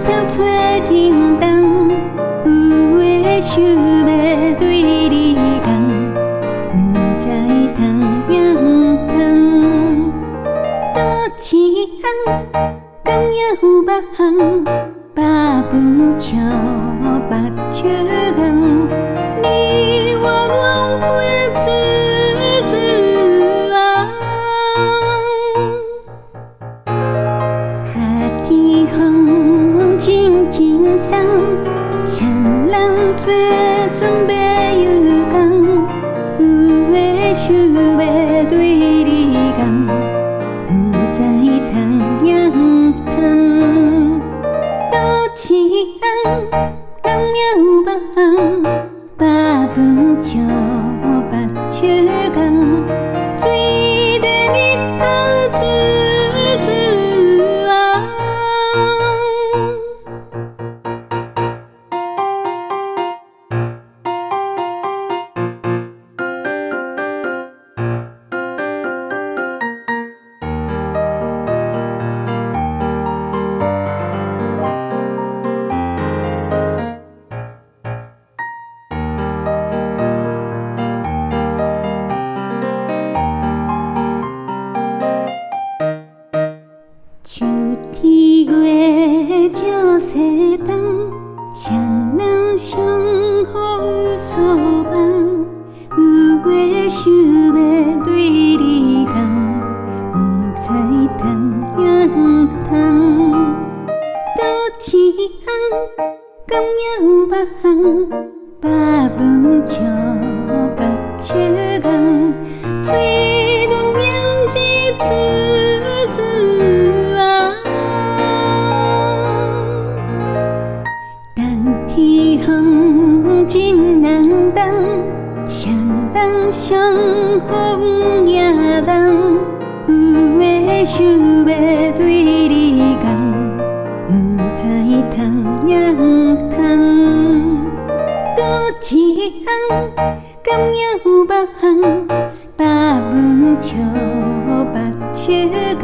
头找停当，有的想要对你讲，不知通影通。倒一项，敢也有别项，饱饭笑目笑红。你我轮回自啊，夏天风真轻松，谁人做准备有讲，有的想要对你讲，不知通影通。倒一项，敢也有别项，饱饭笑目笑红。水在日头自啊。秋天月照西东，谁人相好有所望？有话想要对你讲，不知通影通。倒一项，敢也有别项，饱饭笑目笑红。水中明日自啊，但天风真难当，谁人相逢也重。有的想要对你讲，不知通影通。倒一项，敢也有别项，饱饭笑目笑红。